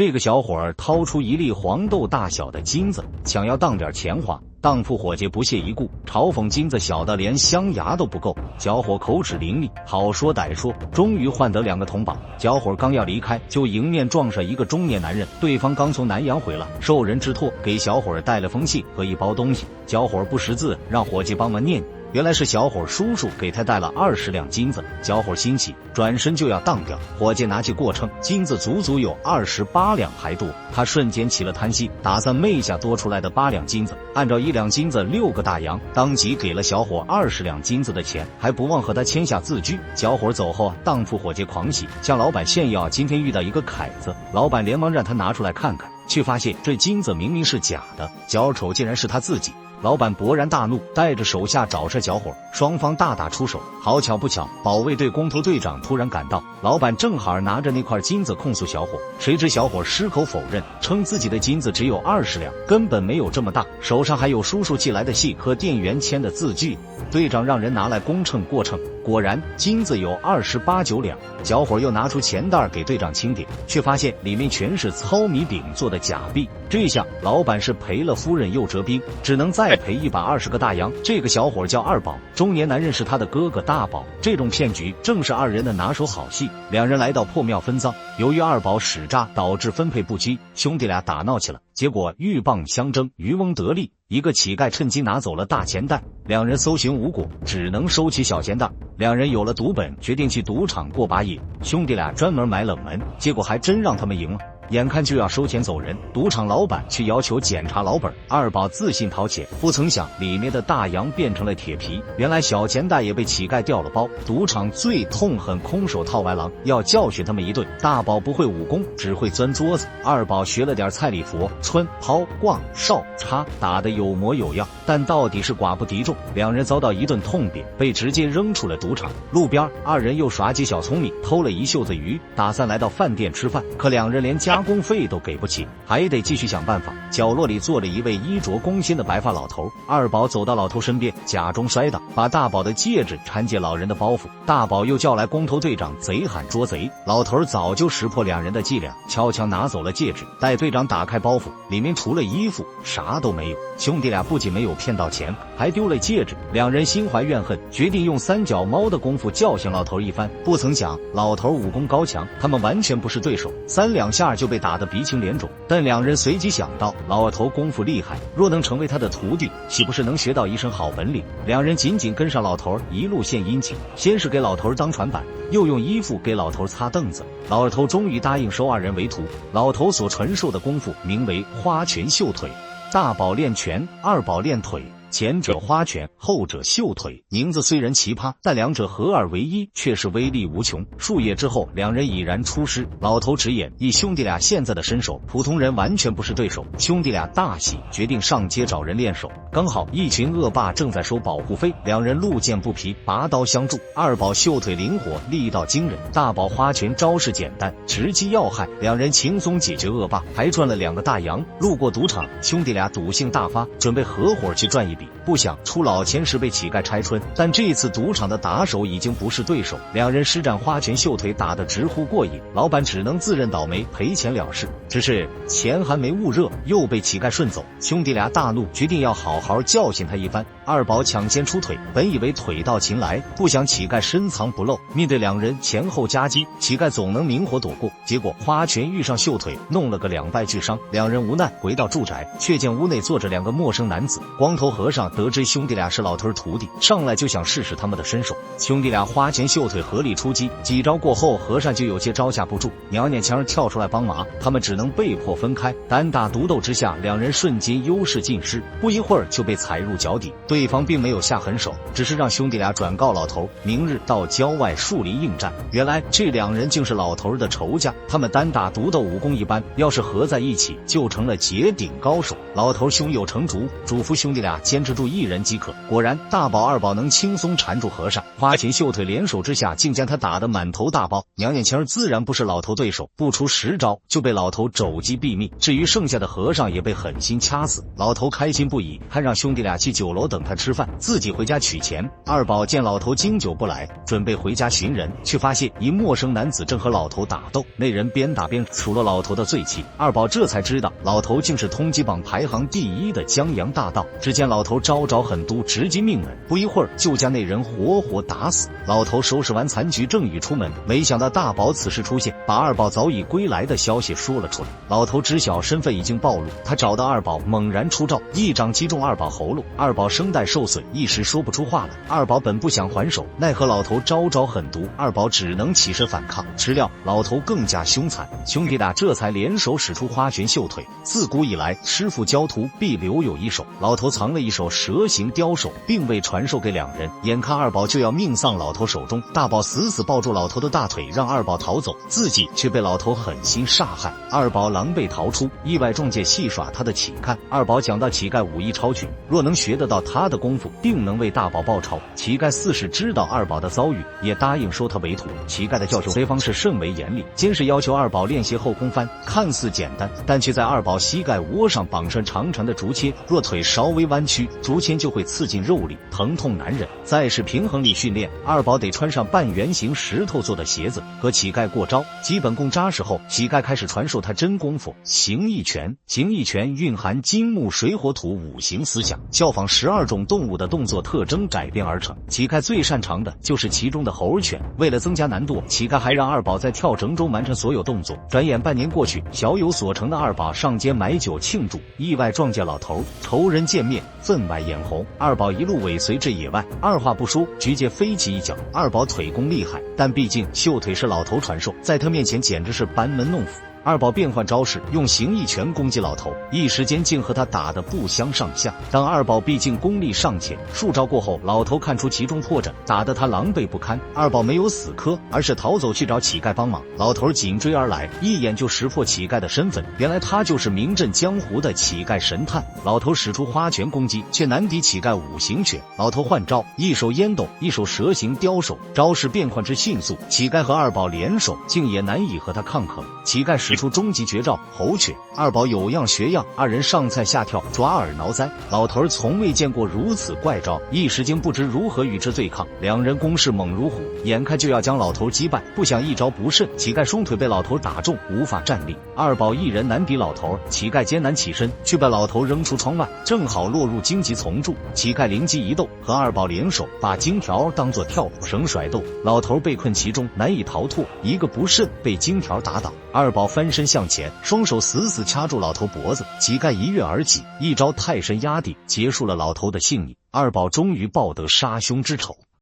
这个小伙儿掏出一粒黄豆大小的金子，想要当点钱花。当铺伙计不屑一顾，嘲讽金子小的连镶牙都不够。小伙口齿伶俐，好说歹说，终于换得2个铜榜。小伙刚要离开，就迎面撞上一个中年男人，对方刚从南阳回来，受人之托给小伙带了封信和一包东西。小伙不识字，让伙计帮忙念。原来是小伙叔叔给他带了20两金子，小伙欣喜，转身就要当掉。伙计拿起过秤，金子足足有28两还多，他瞬间起了贪心，打算昧下多出来的8两金子，按照1两金子6个大洋，当即给了小伙20两金子的钱，还不忘和他签下字据。小伙走后，当铺伙计狂喜，向老板炫耀今天遇到一个凯子。老板连忙让他拿出来看看，却发现这金子明明是假的，小丑竟然是他自己。老板勃然大怒，带着手下找上小伙，双方大打出手。好巧不巧，保卫队工头队长突然赶到，老板正好拿着那块金子控诉小伙，谁知小伙矢口否认，称自己的金子只有20两，根本没有这么大，手上还有叔叔寄来的信和店员签的字据。队长让人拿来公秤过秤，果然金子有28、9两。小伙又拿出钱袋给队长清点，却发现里面全是糙米饼做的假币。这下老板是赔了夫人又折兵，只能再赔120个大洋。这个小伙叫二宝，中年男人是他的哥哥大宝。这种骗局正是2人的拿手好戏。2人来到破庙分赃，由于二宝使诈导致分配不均，兄弟俩打闹起了。结果鹬蚌相争，渔翁得利，一个乞丐趁机拿走了大钱袋，2人搜寻无果，只能收起小钱袋。2人有了赌本，决定去赌场过把瘾。兄弟俩专门买冷门，结果还真让他们赢了。眼看就要收钱走人，赌场老板却要求检查老本。二宝自信掏钱，不曾想里面的大洋变成了铁皮，原来小钱袋也被乞丐掉了包。赌场最痛恨空手套白狼，要教训他们一顿。大宝不会武功，只会钻桌子。二宝学了点蔡礼佛、穿、抛、挂、哨、插，打得有模有样，但到底是寡不敌众。2人遭到一顿痛扁，被直接扔出了赌场。路边2人又耍起小聪明，偷了一袖子鱼，打算来到饭店吃饭，可2人连加工费都给不起，还得继续想办法。角落里坐着一位衣着工薪的白发老头，二宝走到老头身边，假装摔倒，把大宝的戒指缠进老人的包袱。大宝又叫来工头队长，贼喊捉贼。老头早就识破2人的伎俩，悄悄拿走了戒指。待队长打开包袱，里面除了衣服啥都没有。兄弟俩不仅没有骗到钱，还丢了戒指。2人心怀怨恨，决定用3脚猫的功夫教训老头一番。不曾想老头武功高强，他们完全不是对手，3两下就被打得鼻青脸肿。但2人随即想到，老头功夫厉害，若能成为他的徒弟，岂不是能学到一身好本领？2人紧紧跟上老头，一路献殷勤，先是给老头当船板，又用衣服给老头擦凳子。老头终于答应收2人为徒。老头所传授的功夫名为花拳绣腿，大宝练拳，二宝练腿，前者花拳，后者绣腿。名字虽然奇葩，但2者合二为一，却是威力无穷。数月之后，2人已然出师。老头直言，以兄弟俩现在的身手，普通人完全不是对手。兄弟俩大喜，决定上街找人练手。刚好一群恶霸正在收保护费，2人路见不平，拔刀相助。二宝绣腿灵活，力道惊人；大宝花拳招式简单，直击要害。2人轻松解决恶霸，还赚了2个大洋。路过赌场，兄弟俩赌性大发，准备合伙去赚一笔。不想出老千时被乞丐拆穿，但这次赌场的打手已经不是对手，2人施展花拳绣腿，打得直呼过瘾。老板只能自认倒霉，赔钱了事。只是钱还没焐热，又被乞丐顺走。兄弟俩大怒，决定要好好教训他一番。二宝抢先出腿，本以为腿到擒来，不想乞丐深藏不露，面对2人前后夹击，乞丐总能明火躲过。结果花拳遇上绣腿，弄了个2败俱伤。2人无奈回到住宅，却见屋内坐着2个陌生男子。光头和尚得知兄弟俩是老头徒弟，上来就想试试他们的身手。兄弟俩花拳绣腿合力出击，几招过后，和尚就有些招架不住，娘娘腔跳出来帮忙，他们只能被迫分开。单打独斗之下，2人瞬间优势尽失，不一会儿就被踩入脚底。对方并没有下狠手，只是让兄弟俩转告老头，明日到郊外树林应战。原来这2人竟是老头的仇家，他们单打独斗武功一般，要是合在一起就成了绝顶高手。老头胸有成竹，嘱咐兄弟俩坚持住1人即可。果然大宝二宝能轻松缠住和尚，花拳绣腿联手之下，竟将他打得满头大包。娘娘腔自然不是老头对手，不出10招就被老头肘击毙命。至于剩下的和尚也被狠心掐死。老头开心不已，还让兄弟俩去酒楼等等他吃饭，自己回家取钱。二宝见老头经久不来，准备回家寻人，却发现一陌生男子正和老头打斗，那人边打边数落老头的罪气。二宝这才知道，老头竟是通缉榜排行第1的江洋大盗。只见老头招招狠毒，直击命门，不一会儿就将那人活活打死。老头收拾完残局，正欲出门，没想到大宝此时出现，把二宝早已归来的消息说了出来。老头知晓身份已经暴露，他找到二宝，猛然出招，一掌击中二宝喉咙，二宝声带受损，一时说不出话来。二宝本不想还手，奈何老头招招狠毒，二宝只能起身反抗。谁料老头更加凶残，兄弟俩这才联手使出花拳绣腿。自古以来，师傅教徒必留有一手，老头藏了一手蛇形雕手，并未传授给两人。眼看二宝就要命丧老头手中，大宝死死抱住老头的大腿，让二宝逃走，自己却被老头狠心杀害。二宝狼狈逃出，意外撞见戏耍他的乞丐。二宝讲到乞丐武艺超群，若能学得到他的功夫，定能为大宝报仇。乞丐四是知道二宝的遭遇，也答应收他为徒。乞丐的教授方式甚为严厉，先是要求二宝练习后空翻，看似简单，但却在二宝膝盖窝上绑上长长的竹签，若腿稍微弯曲，竹签就会刺进肉里，疼痛难忍。再是平衡力训练，二宝得穿上半圆形石头做的鞋子，和乞丐过招。基本功扎实后，乞丐开始传授他真功夫形意拳。形意拳蕴含金木水火土5行思想，效仿12种动物的动作特征改编而成。乞丐最擅长的就是其中的猴拳。为了增加难度，乞丐还让二宝在跳绳中完成所有动作。转眼半年过去，小有所成的二宝上街买酒庆祝，意外撞见老头，仇人见面分外眼红。二宝一路尾随至野外，二话不说直接飞起一脚。二宝腿功厉害，但毕竟秀腿是老头传授，在他面前简直是班门弄斧。二宝变换招式，用形意拳攻击老头，一时间竟和他打得不相上下。但二宝毕竟功力尚浅，数招过后，老头看出其中破绽，打得他狼狈不堪。二宝没有死磕，而是逃走去找乞丐帮忙。老头紧追而来，一眼就识破乞丐的身份，原来他就是名震江湖的乞丐神探。老头使出花拳攻击，却难敌乞丐5行拳。老头换招，一手烟斗，一手蛇形雕手，招式变换之迅速，乞丐和二宝联手，竟也难以和他抗衡。乞丐使出终极绝招猴拳，二宝有样学样，二人上蹿下跳，抓耳挠腮。老头从未见过如此怪招，一时间不知如何与之对抗。两人攻势猛如虎，眼看就要将老头击败，不想一招不慎，乞丐双腿被老头打中，无法站立。二宝一人难敌老头，乞丐艰难起身，却被老头扔出窗外，正好落入荆棘丛中。乞丐灵机一动，和二宝联手，把荆条当作跳绳甩动，老头被困其中，难以逃脱，一个不慎被荆条打倒。二宝翻身向前，双手死死掐住老头脖子，乞丐一跃而起，一招泰山压地，结束了老头的性命。二宝终于报得杀兄之仇。